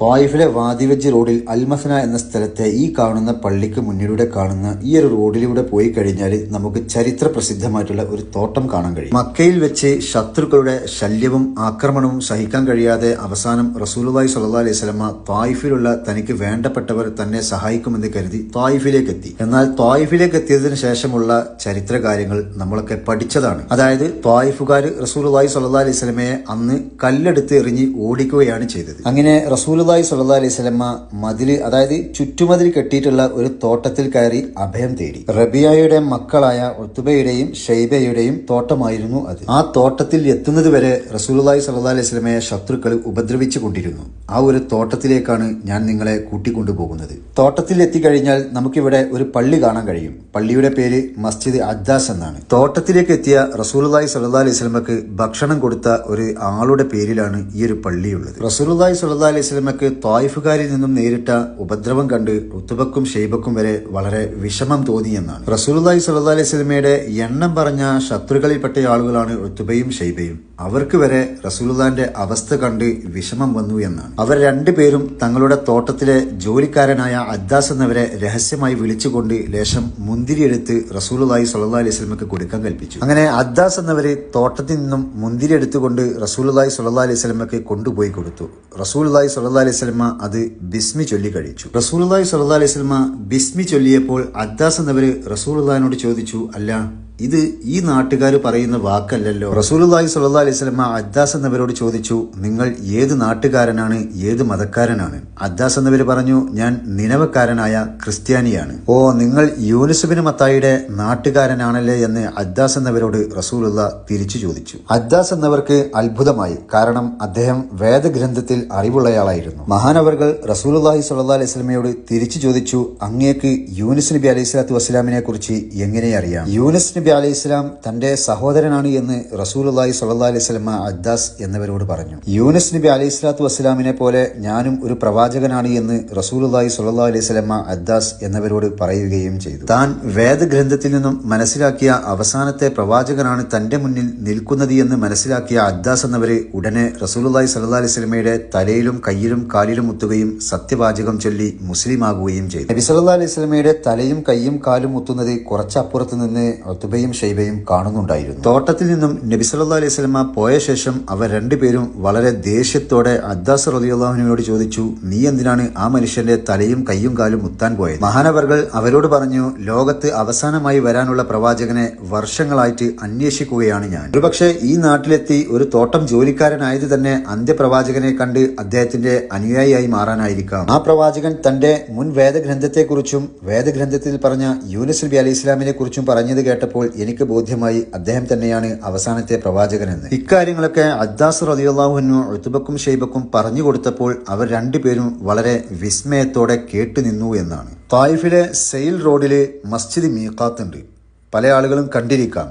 ത്വായിഫിലെ വാദിവെജ് റോഡിൽ അൽമസന എന്ന സ്ഥലത്തെ ഈ കാണുന്ന പള്ളിക്ക് മുന്നിലൂടെ കാണുന്ന ഈ ഒരു റോഡിലൂടെ പോയി കഴിഞ്ഞാൽ നമുക്ക് ചരിത്ര പ്രസിദ്ധമായിട്ടുള്ള ഒരു തോട്ടം കാണാൻ കഴിയും. മക്കയിൽ വെച്ച് ശത്രുക്കളുടെ ശല്യവും ആക്രമണവും സഹിക്കാൻ കഴിയാതെ അവസാനം റസൂലുള്ളാഹി സ്വല്ലല്ലാഹു അലൈഹി വസല്ലമ ത്വായിഫിലുള്ള തനിക്ക് വേണ്ടപ്പെട്ടവർ തന്നെ സഹായിക്കുമെന്ന് കരുതി ത്വായിഫിലേക്ക് എത്തി. എന്നാൽ ത്വായിഫിലേക്ക് എത്തിയതിനു ശേഷമുള്ള ചരിത്ര കാര്യങ്ങൾ നമ്മളൊക്കെ പഠിച്ചതാണ്. അതായത് ത്വായിഫുകാർ റസൂലുള്ളാഹി സ്വല്ലല്ലാഹു അലൈഹി വസല്ലമയെ അന്ന് കല്ലെടുത്ത് എറിഞ്ഞ് ഓടിക്കുകയാണ് ചെയ്തത്. അങ്ങനെ റസൂലുള്ളാഹി സ്വല്ലല്ലാഹു അലൈഹി വസല്ലമ മതില്, അതായത് ചുറ്റുമതിൽ കെട്ടിയിട്ടുള്ള ഒരു തോട്ടത്തിൽ കയറി അഭയം തേടി. റബിയയുടെ മക്കളായ ഉത്ബയുടെയും ഷൈബയുടെയും തോട്ടമായിരുന്നു അത്. ആ തോട്ടത്തിൽ എത്തുന്നത് വരെ റസൂലുള്ളാഹി സ്വല്ലല്ലാഹു അലൈഹി വസല്ലമയെ ശത്രുക്കൾ ഉപദ്രവിച്ചു കൊണ്ടിരുന്നു. ആ ഒരു തോട്ടത്തിലേക്കാണ് ഞാൻ നിങ്ങളെ കൂട്ടിക്കൊണ്ടുപോകുന്നത്. തോട്ടത്തിൽ എത്തിക്കഴിഞ്ഞാൽ നമുക്കിവിടെ ഒരു പള്ളി കാണാൻ കഴിയും. പള്ളിയുടെ പേര് മസ്ജിദ് അദ്ദാസ് എന്നാണ്. തോട്ടത്തിലേക്ക് എത്തിയ റസൂലുള്ളാഹി സ്വല്ലല്ലാഹു അലൈഹി വസല്ലമക്ക് ഭക്ഷണം കൊടുത്ത ഒരു ആളുടെ പേരിലാണ് ഈ ഒരു പള്ളിയുള്ളത്. റസൂലുള്ളാഹി സ്വല്ലല്ലാഹു അലൈഹി വസല്ലമക്ക് ത്വായിഫുകാരിൽ നിന്നും നേരിട്ട ഉപദ്രവം കണ്ട് ഉത്ബക്കും ഷൈബക്കും വരെ വളരെ വിഷമം തോന്നിയെന്നാണ്. റസൂലുള്ളാഹി സ്വല്ലല്ലാഹു അലൈഹി വസല്ലമയുടെ എണ്ണം പറഞ്ഞ ശത്രുക്കളിൽപ്പെട്ട ആളുകളാണ് ഉത്ബയും ഷൈബയും. അവർക്ക് വരെ റസൂലുള്ളാഹിന്റെ അവസ്ഥ കണ്ട് വിഷമം വന്നു എന്നാണ്. അവർ രണ്ടുപേരും തങ്ങളുടെ തോട്ടത്തിലെ ജോലിക്കാരനായ അദ്ദാസ് എന്നവരെ രഹസ്യമായി വിളിച്ചുകൊണ്ട് ലേശം മുന്തിരിയെടുത്ത് റസൂലുള്ളാഹി സ്വല്ലല്ലാഹു അലൈഹി വസല്ലമക്ക് കൊടുക്കാൻ കൽപ്പിച്ചു. അങ്ങനെ അദ്ദാസ് എന്നവര് തോട്ടത്തിൽ നിന്നും മുന്തിരി എടുത്തുകൊണ്ട് റസൂലുള്ളാഹി സ്വല്ലല്ലാഹു അലൈഹി വസല്ലമക്ക് കൊണ്ടുപോയി കൊടുത്തു. റസൂലുള്ളാഹി സ്വല്ലല്ലാഹു അലൈഹി വസല്ലമ അത് ബിസ്മി ചൊല്ലി കഴിച്ചു. റസൂലുള്ളാഹി സ്വല്ലല്ലാഹു അലൈഹി വസല്ലമ ബിസ്മി ചൊല്ലിയപ്പോൾ അദ്ദാസ് എന്നവര് റസൂലുള്ളാഹിനോട് ചോദിച്ചു, അല്ല, ഇത് ഈ നാട്ടുകാർ പറയുന്ന വാക്കല്ലല്ലോ. റസൂലുള്ളാഹി സ്വല്ലല്ലാഹു അലൈഹി വസല്ലമ അദ്ദാസ് എന്നവരോട് ചോദിച്ചു, നിങ്ങൾ ഏത് നാട്ടുകാരനാണ്, ഏത് മതക്കാരനാണ്? അദ്ദാസ് എന്നവർ പറഞ്ഞു, ഞാൻ നിനവക്കാരനായ ക്രിസ്ത്യാനിയാണ്. ഓ, നിങ്ങൾ യൂനുസ് ബിൻ മത്തായിയുടെ നാട്ടുകാരനാണല്ലേ എന്ന് അദ്ദാസ് എന്നവരോട് റസൂലുള്ളാഹി തിരിച്ചു ചോദിച്ചു. അദ്ദാസ് എന്നവർക്ക് അത്ഭുതമായി. കാരണം അദ്ദേഹം വേദഗ്രന്ഥത്തിൽ അറിവുള്ളയാളായിരുന്നു. മഹാനവർകൾ റസൂലുള്ളാഹി സ്വല്ലല്ലാഹു അലൈഹി വസല്ലമയോട് തിരിച്ചു ചോദിച്ചു, അങ്ങേക്ക് യൂനുസ് നബി അലൈഹി സ്വലാത്തു വസ്സലാമിനെ കുറിച്ച് എങ്ങനെ അറിയാം? യൂനുസ് നബി അലൈഹി സ്വലാം തന്റെ സഹോദരനാണ് എന്ന് റസൂലുള്ളാഹി സ്വല്ലല്ലാഹു അലൈഹി വസല്ലമ അദ്ദാസ് എന്നവരോട് പറഞ്ഞു. യൂനുസ് നബി അലൈഹി സ്വലാത്തു വസ്സലാമിനെ പോലെ ഞാനും ഒരു പ്രവാചകനാണ് എന്ന് റസൂലുള്ളാഹി സ്വല്ലല്ലാഹു അലൈഹി വസല്ലമ അദ്ദാസ് എന്നവരോട് പറയുകയും ചെയ്തു. താൻ വേദഗ്രന്ഥത്തിൽ നിന്നും മനസ്സിലാക്കിയ അവസാനത്തെ പ്രവാചകനാണ് തന്റെ മുന്നിൽ നിൽക്കുന്നത് എന്ന് മനസ്സിലാക്കിയ അദ്ദാസ് എന്നവര് ഉടനെ റസൂലുള്ളാഹി സ്വല്ലല്ലാഹു അലൈഹി വസല്ലമയുടെ തലയിലും കയ്യിലും കാലിലും മുത്തുകയും സത്യവാചകം ചൊല്ലി മുസ്ലിമാകുകയും ചെയ്തു. നബി സ്വല്ലല്ലാഹു അലൈഹി വസല്ലമയുടെ തലയും കയ്യും കാലും മുത്തുന്നത് കുറച്ചപ്പുറത്ത് നിന്ന് ഉത്ബയും ഷൈബയും കാണുന്നുണ്ടായിരുന്നു. തോട്ടത്തിൽ നിന്നും നബി സല്ലല്ലാഹു അലൈഹി വസല്ലമ പോയ ശേഷം അവർ രണ്ടുപേരും വളരെ ദേഷ്യത്തോടെ അദ്ദാസ് റളിയല്ലാഹു അൻഹുവിനോട് ചോദിച്ചു, നീ എന്തിനാണ് ആ മനുഷ്യന്റെ തലയും കയ്യും കാലും മുത്താൻ പോയത്? മഹാനവർകൾ അവരോട് പറഞ്ഞു, ലോകത്ത് അവസാനമായി വരാനുള്ള പ്രവാചകനെ വർഷങ്ങളായിട്ട് അന്വേഷിക്കുകയാണ് ഞാൻ. ഒരുപക്ഷെ ഈ നാട്ടിലെത്തി ഒരു തോട്ടം ജോലിക്കാരനായത് തന്നെ അന്ത്യപ്രവാചകനെ കണ്ട് അദ്ദേഹത്തിന്റെ അനുയായിയായി മാറാനായിരിക്കാം. ആ പ്രവാചകൻ തന്റെ മുൻ വേദഗ്രന്ഥത്തെക്കുറിച്ചും വേദഗ്രന്ഥത്തിൽ പറഞ്ഞ യൂനുസ് നബി അലൈഹി ഇസ്ലാമിനെ കുറിച്ചും പറഞ്ഞത് കേട്ടപ്പോൾ എനിക്ക് ബോധ്യമായി അദ്ദേഹം തന്നെയാണ് അവസാനത്തെ പ്രവാചകനെന്ന്. ഇക്കാര്യങ്ങളൊക്കെ അദ്ദാസ് റളിയല്ലാഹു അൻഹു ഉത്ബക്കും ഷൈബക്കും പറഞ്ഞു കൊടുത്തപ്പോൾ അവർ രണ്ടുപേരും വളരെ വിസ്മയത്തോടെ കേട്ടുനിന്നു എന്നാണ്. ത്വായിഫിലെ സെയിൽ റോഡില് മസ്ജിദ് മീഖാത്ത് ഉണ്ട്. പല ആളുകളും കണ്ടിരിക്കാം.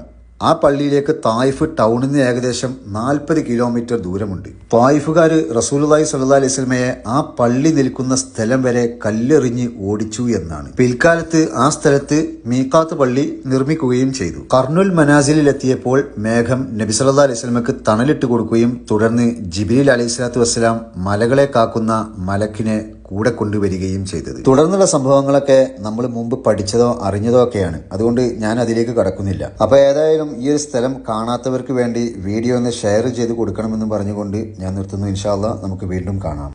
ആ പള്ളിയിലേക്ക് ത്വായിഫ് ടൗണിൽ നിന്ന് ഏകദേശം 40 കിലോമീറ്റർ ദൂരമുണ്ട്. ത്വായിഫുകാർ റസൂലുള്ളാഹി സ്വല്ലല്ലാഹു അലൈഹി വസല്ലമയെ ആ പള്ളി നിൽക്കുന്ന സ്ഥലം വരെ കല്ലെറിഞ്ഞ് ഓടിച്ചു എന്നാണ്. പിൽക്കാലത്ത് ആ സ്ഥലത്ത് മീഖാത്ത് പള്ളി നിർമ്മിക്കുകയും ചെയ്തു. ഖർനുൽ മനാസിലെത്തിയപ്പോൾ മേഘം നബി സല്ലല്ലാഹു അലൈഹി വസല്ലമക്ക് തണലിട്ട് കൊടുക്കുകയും തുടർന്ന് ജിബ്രീൽ അലൈഹി സ്വലാത്തു വസ്സലാം മലകളെ കാക്കുന്ന മലക്കിനെ കൂടെ കൊണ്ടുവരികയും ചെയ്തത്. തുടർന്നുള്ള സംഭവങ്ങളൊക്കെ നമ്മൾ മുമ്പ് പഠിച്ചതോ അറിഞ്ഞതോ ഒക്കെയാണ്. അതുകൊണ്ട് ഞാൻ അതിലേക്ക് കടക്കുന്നില്ല. അപ്പൊ ഏതായാലും ഈ ഒരു സ്ഥലം കാണാത്തവർക്ക് വേണ്ടി വീഡിയോ ഒന്ന് ഷെയർ ചെയ്ത് കൊടുക്കണമെന്ന് പറഞ്ഞുകൊണ്ട് ഞാൻ നിർത്തുന്നു. ഇൻഷാ അല്ലാഹ് നമുക്ക് വീണ്ടും കാണാം.